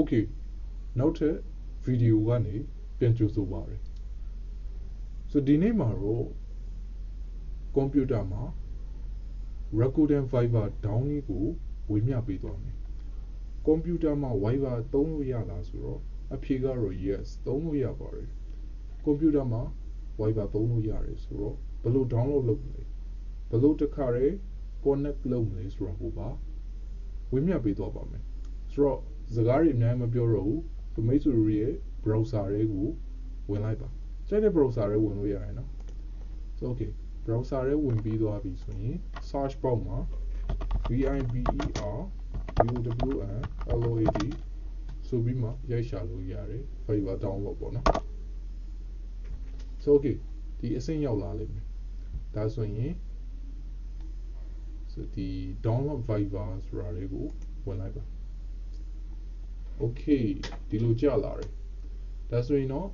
Okay နောက်ထပ် video ကနေပြန်ကြိုဆိုပါရစေဆိုဒီနေ့မှာတော့ computer မှာ Rakuten Viber down ကိုဝေမျှပေးသွားမယ် computer မှာ Viber သုံးလို့ရလားဆိုတော့အဖြေကတော့ yes သုံးလို့ရပါတယ် computer မှာ Viber သုံးလို့ရတယ်ဆိုတော့ဘယ်လို download လုပ်မလဲဘယ်လိုတစ်ခါတည်း connect လုပ်မလဲဆိုတော့ဟိုပါဝေမျှပေးသွားပါမယ်ဆိုတော့စကားတွေအများကြီးမပြောတော့ဘူးမိတ်ဆွေတို့ရဲ့ browser တွေကိုဝင်လိုက်ပါကျတဲ့ browser တွေဝင်လို့ရတယ်နော် so okay browser တွေဝင်ပြီးသွားပြီဆိုရင် search box မှာ VIBERWOWNLOAD ဆိုပြီးမှရိုက်ရှာလို့ရတယ် Viber download ပေါ့နော် so okay ဒီအဆင့်ရောက်လာလိမ့်မယ်ဒါဆိုရင်ဒီ download Viber ဆိုတာလေးကိုဝင်လိုက်ပါ okay ဒီလိုကြာလာတယ်ဒါဆိုရင်တော့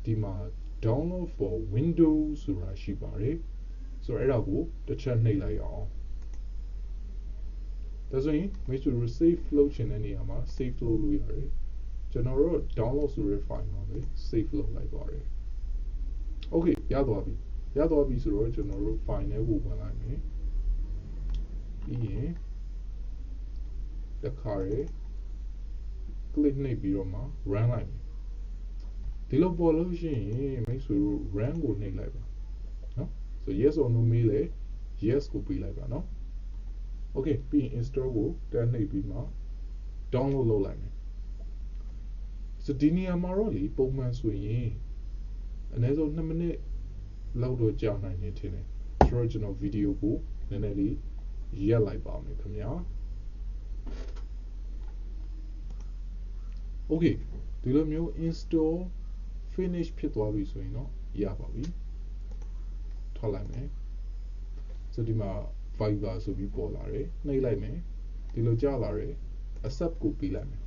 ဒီမှာ download for Windows ဆိုတာရှိပါတယ်ဆိုတော့အဲ့ဒါကိုတစ်ချက်နှိပ်လိုက်အောင်ဒါဆိုရင်မိတ်ဆွေတို့ save လုပ်ချင်တဲ့နေရာမှာ save လုပ်လို့ရတယ်ကျွန်တော်တို့ download ဆိုတဲ့ file မှာပဲ save လုပ်လိုက်ပါတယ် okay ရသွားပြီဆိုတော့ကျွန်တော်တို့ file နဲ့ကိုဝင်လိုက်မယ်ပြီးရင်တစ်ခါရယ် click နှိပ်ပြီးတော့မှ run လိုက်မယ်ဒီလိုပေါ်လို့ရှိရင်မိတ်ဆွေတို့ run ကိုနှိပ်လိုက်ပါနော် so yes or no မေးလေ yes ကိုပေးလိုက်ပါနော် okay ပြီးရင် install ကိုတက်နှိပ်ပြီးမှ download လုပ်လိုက်မယ် so ဒီနေရာမှာတော့လေပုံမှန်ဆိုရင်အနည်းဆုံး2မိနစ်လောက်တော့ကြာနိုင်နေထင်တယ်ဆိုတော့ကျွန်တော် video ကိုနည်းနည်းလေးရပ်လိုက်ပါမယ်ခင်ဗျာ okay ဒီလိုမျိုး install finish ဖြစ်သွားပြီဆိုရင်တော့ရပါပြီထွက်လိုက်မယ် so ဒီမှာ Viber ဆိုပြီးပေါ်လာတယ်နှိပ်လိုက်မယ်ဒီလိုကြာလာတယ် accept ကိုပေးလိုက်မယ်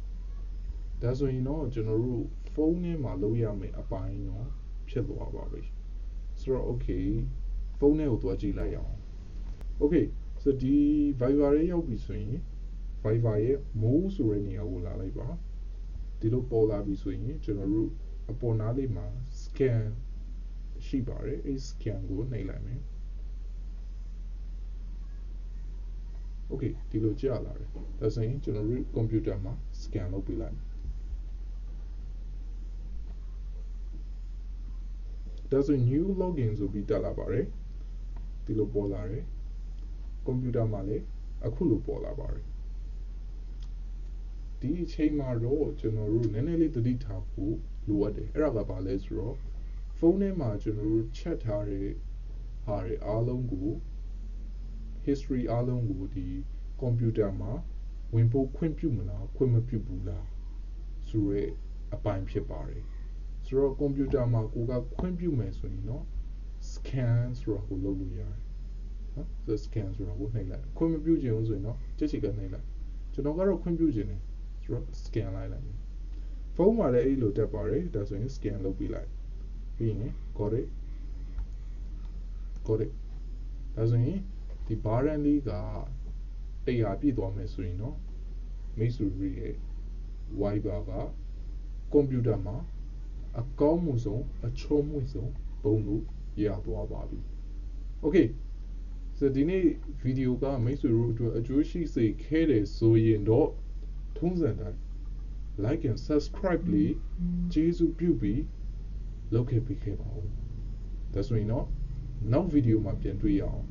ဒါဆိုရင်တော့ကျွန်တော်တို့ဖုန်းထဲမှာလုပ်ရမယ့်အပိုင်းတော့ဖြစ်သွားပါပြီဆိုတော့ okay ဖုန်းထဲကိုသွားကြည့်လိုက်အောင် okay so ဒီ Viber ရဲ့ရောက်ပြီဆိုရင် Viber ရဲ့ more ဆိုတဲ့နေရာကိုလာလိုက်ပါဒီလိုပေါ်လာပြီဆိုရင်ကျွန်တော်တို့အပေါ်နားလေးမှာ scan ရှိပါတယ်အဲ scan ကိုနှိပ်လိုက်မယ် okay ဒီလိုကြာလာတယ်ဒါဆိုရင်ကျွန်တော်တို့ computer မှာ scan လုပ်ပေးလိုက်မယ်ဒါဆိုရင် new login ဆိုပြီးတက်လာပါတယ်ဒီလိုပေါ်လာတယ် computer မှာလည်းအခုလိုပေါ်လာပါတယ်ဒီအချိန်မှာတော့ကျွန်တော်တို့နည်းနည်းလေးသတိထားဖို့လိုအပ်တယ်အဲ့ဒါကဘာလဲဆိုတော့ဖုန်းထဲမှာကျွန်တော်တို့ chat ထားတဲ့ဟာတွေအားလုံးကို history အားလုံးကိုဒီ computer မှာဝင်ဖို့ခွင့်ပြုမလားခွင့်မပြုဘူးလားဆိုရဲအပိုင်းဖြစ်ပါတယ်ဆိုတော့ computer မှာကိုကခွင့်ပြုမယ်ဆိုရင်တော့ scan ဆိုတာကိုလုပ်လို့ရတယ်နော် so scan ဆိုတာကိုနှိပ်လိုက်ခွင့်မပြုချင်ဘူးဆိုရင်တော့ချက်ချက်ကနှိပ်လိုက်ကျွန်တော်ကတော့ခွင့်ပြုချင်တယ်ဆိုတော့ scan လိုက်လိုက်ဖုန်းမှာလည်းအဲ့လိုတက်ပါတယ်ဒါဆိုရင် scan လုပ်ပြီးလိုက်ပြီးရင် got it ဒါဆိုရင်ဒီ button လေးက100ပြည့်သွားမယ်ဆိုရင်တော့မိတ်ဆွေတွေရဲ့ Viber က computer မှာအကောင်းမှုဆုံးအချုံးမှုဆုံးပုံလို့ရသွားပါပြီ okay ဆိုဒီနေ့ video ကမိတ်ဆွေတို့အတွက်အကျိုးရှိစေခဲ့တယ်ဆိုရင်တော့ထုံးစံတိုင်း like and subscribe လေးကျေးဇူးပြုပြီးလုပ်ခဲ့ပေးခဲ့ပါဦးဒါဆိုရင်တော့နောက် video မှာပြန်တွေ့ရအောင်